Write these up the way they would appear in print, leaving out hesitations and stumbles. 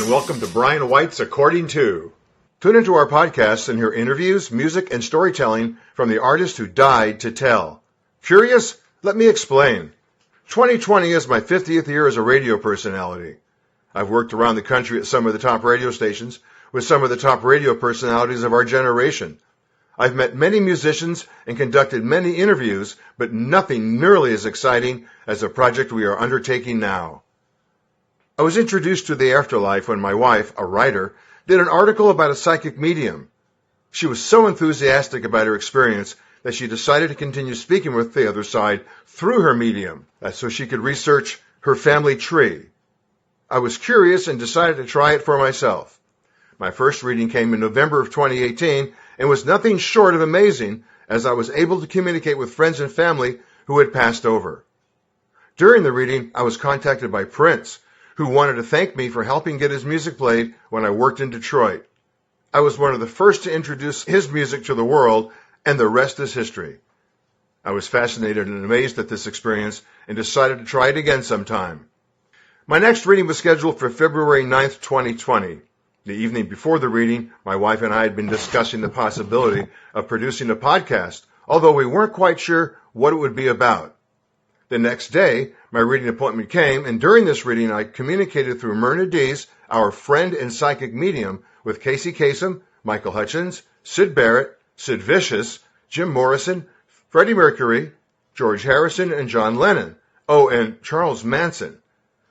and welcome to Brian White's According To. Tune into our podcast and hear interviews, music, and storytelling from the artist who died to tell. Curious? Let me explain. 2020 is my 50th year as a radio personality. I've worked around the country at some of the top radio stations with some of the top radio personalities of our generation. I've met many musicians and conducted many interviews, but nothing nearly as exciting as the project we are undertaking now. I was introduced to the afterlife when my wife, a writer, did an article about a psychic medium. She was so enthusiastic about her experience that she decided to continue speaking with the other side through her medium, so she could research her family tree. I was curious and decided to try it for myself. My first reading came in November of 2018 and was nothing short of amazing, as I was able to communicate with friends and family who had passed over. During the reading, I was contacted by Prince, who wanted to thank me for helping get his music played when I worked in Detroit. I was one of the first to introduce his music to the world, and the rest is history. I was fascinated and amazed at this experience and decided to try it again sometime. My next reading was scheduled for February 9th, 2020. The evening before the reading, my wife and I had been discussing the possibility of producing a podcast, although we weren't quite sure what it would be about. The next day, my reading appointment came, and during this reading, I communicated through Myrna Dees, our friend and psychic medium, with Casey Kasem, Michael Hutchins, Sid Barrett, Sid Vicious, Jim Morrison, Freddie Mercury, George Harrison, and John Lennon. Oh, and Charles Manson.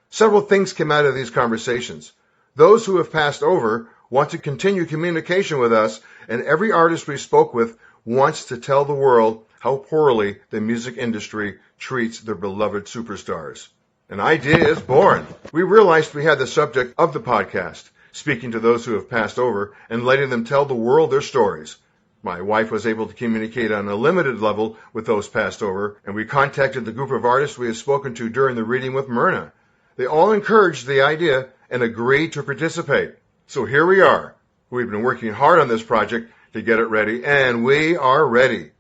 Several things came out of these conversations. Those who have passed over want to continue communication with us, and every artist we spoke with wants to tell the world how poorly the music industry treats their beloved superstars. An idea is born. We realized we had the subject of the podcast, speaking to those who have passed over and letting them tell the world their stories. My wife was able to communicate on a limited level with those passed over, and we contacted the group of artists we had spoken to during the reading with Myrna. They all encouraged the idea and agreed to participate. So here we are. We've been working hard on this project to get it ready, and we are ready.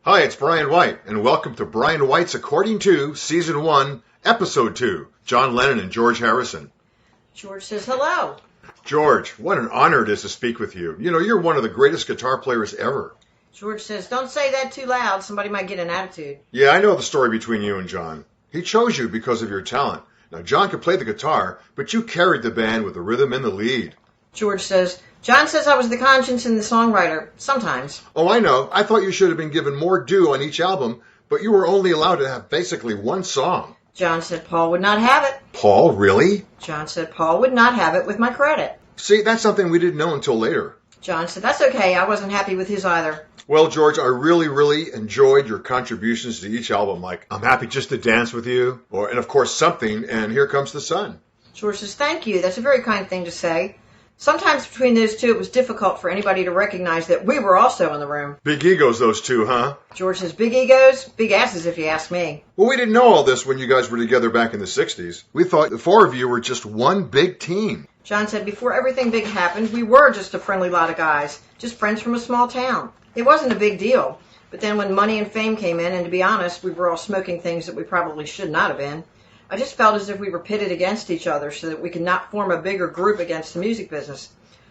Hi, it's Brian White, and welcome to Brian White's According To, Season 1, Episode 2, John Lennon and George Harrison. George says hello. George, what an honor it is to speak with you. You know, you're one of the greatest guitar players ever. George says, don't say that too loud. Somebody might get an attitude. Yeah, I know the story between you and John. He chose you because of your talent. Now, John could play the guitar, but you carried the band with the rhythm and the lead. George says, John says I was the conscience and the songwriter. Sometimes. Oh, I know. I thought you should have been given more due on each album, but you were only allowed to have basically one song. John said Paul would not have it. Paul, really? John said Paul would not have it with my credit. See, that's something we didn't know until later. John said, that's okay. I wasn't happy with his either. Well, George, I really enjoyed your contributions to each album, like I'm Happy Just to Dance With You, and of course Something, and Here Comes the Sun. George says, thank you. That's a very kind thing to say. Sometimes between those two, it was difficult for anybody to recognize that we were also in the room. Big egos, those two, huh? George says, big egos, big asses if you ask me. Well, we didn't know all this when you guys were together back in the 60s. We thought the four of you were just one big team. John said, before everything big happened, we were just a friendly lot of guys, just friends from a small town. It wasn't a big deal. But then when money and fame came in, and to be honest, we were all smoking things that we probably should not have been, I just felt as if we were pitted against each other so that we could not form a bigger group against the music business.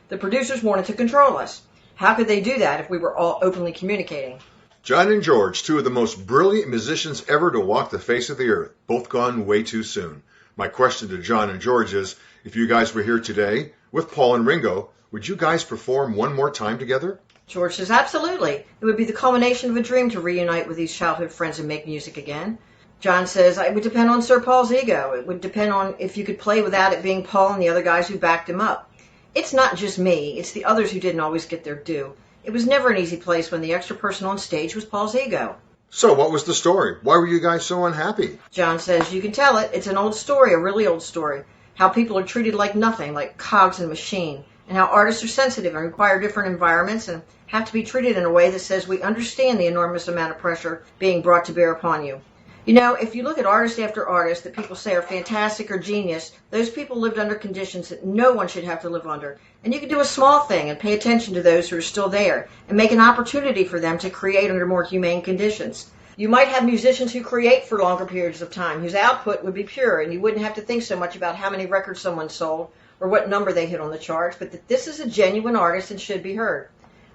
The producers wanted to control us. How could they do that if we were all openly communicating? John and George, two of the most brilliant musicians ever to walk the face of the earth, both gone way too soon. My question to John and George is, if you guys were here today with Paul and Ringo, would you guys perform one more time together? George says, absolutely. It would be the culmination of a dream to reunite with these childhood friends and make music again. John says, it would depend on Sir Paul's ego. It would depend on if you could play without it being Paul and the other guys who backed him up. It's not just me. It's the others who didn't always get their due. It was never an easy place when the extra person on stage was Paul's ego. So what was the story? Why were you guys so unhappy? John says, you can tell it. It's an old story, a really old story. How people are treated like nothing, like cogs in a machine. And how artists are sensitive and require different environments and have to be treated in a way that says we understand the enormous amount of pressure being brought to bear upon you. You know, if you look at artist after artist that people say are fantastic or genius, those people lived under conditions that no one should have to live under. And you can do a small thing and pay attention to those who are still there and make an opportunity for them to create under more humane conditions. You might have musicians who create for longer periods of time, whose output would be pure, and you wouldn't have to think so much about how many records someone sold or what number they hit on the charts, but that this is a genuine artist and should be heard.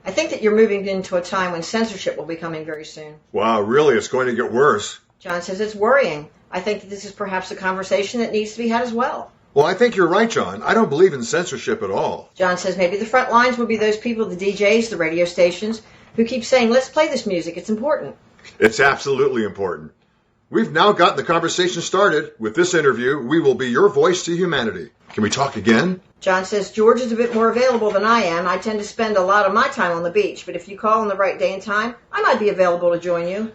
I think that you're moving into a time when censorship will be coming very soon. Wow, really? It's going to get worse. John says it's worrying. I think that this is perhaps a conversation that needs to be had as well. Well, I think you're right, John. I don't believe in censorship at all. John says maybe the front lines will be those people, the DJs, the radio stations, who keep saying, let's play this music, it's important. It's absolutely important. We've now gotten the conversation started. With this interview, we will be your voice to humanity. Can we talk again? John says, George is a bit more available than I am. I tend to spend a lot of my time on the beach, but if you call on the right day and time, I might be available to join you.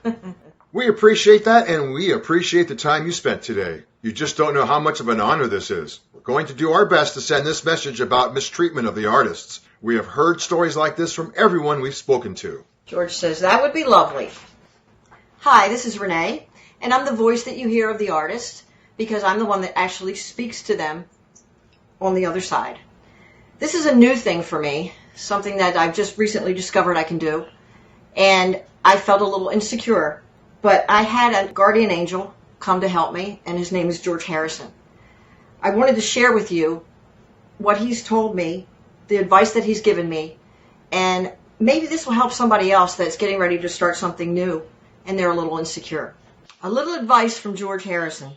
We appreciate that, and we appreciate the time you spent today. You just don't know how much of an honor this is. We're going to do our best to send this message about mistreatment of the artists. We have heard stories like this from everyone we've spoken to. George says, that would be lovely. Hi, this is Renee, and I'm the voice that you hear of the artist because I'm the one that actually speaks to them on the other side. This is a new thing for me, something that I've just recently discovered I can do, and I felt a little insecure. But I had a guardian angel come to help me, and his name is George Harrison. I wanted to share with you what he's told me, the advice that he's given me, and maybe this will help somebody else that's getting ready to start something new, and they're a little insecure. A little advice from George Harrison.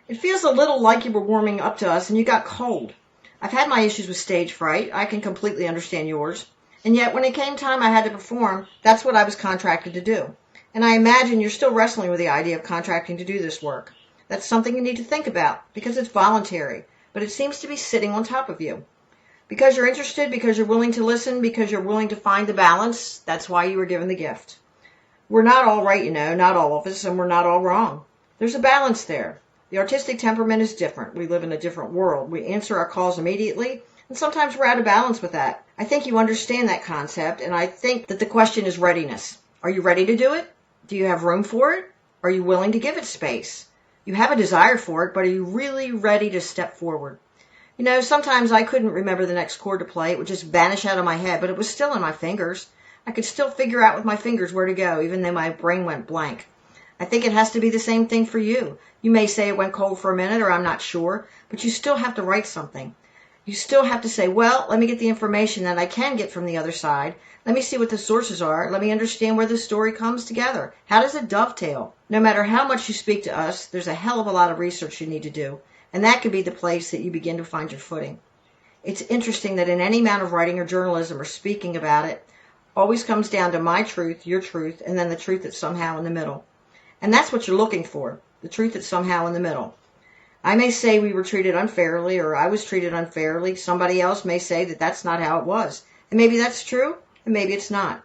It feels a little like you were warming up to us and you got cold. I've had my issues with stage fright. I can completely understand yours. And yet when it came time I had to perform, that's what I was contracted to do. And I imagine you're still wrestling with the idea of contracting to do this work. That's something you need to think about because it's voluntary, but it seems to be sitting on top of you. Because you're interested, because you're willing to listen, because you're willing to find the balance, that's why you were given the gift. We're not all right, not all of us, and we're not all wrong. There's a balance there. The artistic temperament is different. We live in a different world. We answer our calls immediately, and sometimes we're out of balance with that. I think you understand that concept, and I think that the question is readiness. Are you ready to do it? Do you have room for it? Are you willing to give it space? You have a desire for it, but are you really ready to step forward? Sometimes I couldn't remember the next chord to play. It would just vanish out of my head, but it was still in my fingers. I could still figure out with my fingers where to go, even though my brain went blank. I think it has to be the same thing for you. You may say it went cold for a minute, or I'm not sure, but you still have to write something. You still have to say, well, let me get the information that I can get from the other side. Let me see what the sources are. Let me understand where the story comes together. How does it dovetail? No matter how much you speak to us, there's a hell of a lot of research you need to do, and that could be the place that you begin to find your footing. It's interesting that in any amount of writing or journalism or speaking about it, always comes down to my truth, your truth, and then the truth that's somehow in the middle. And that's what you're looking for, the truth that's somehow in the middle. I may say we were treated unfairly, or I was treated unfairly. Somebody else may say that that's not how it was. And maybe that's true, and maybe it's not.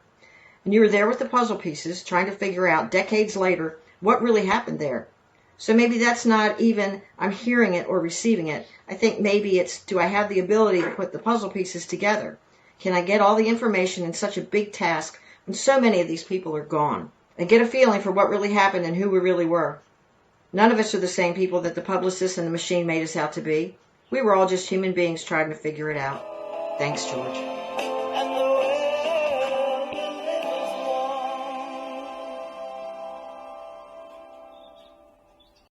And you were there with the puzzle pieces, trying to figure out decades later what really happened there. So maybe that's not even I'm hearing it or receiving it. I think maybe it's, do I have the ability to put the puzzle pieces together? Can I get all the information in such a big task when so many of these people are gone? And get a feeling for what really happened and who we really were. None of us are the same people that the publicist and the machine made us out to be. We were all just human beings trying to figure it out. Thanks, George.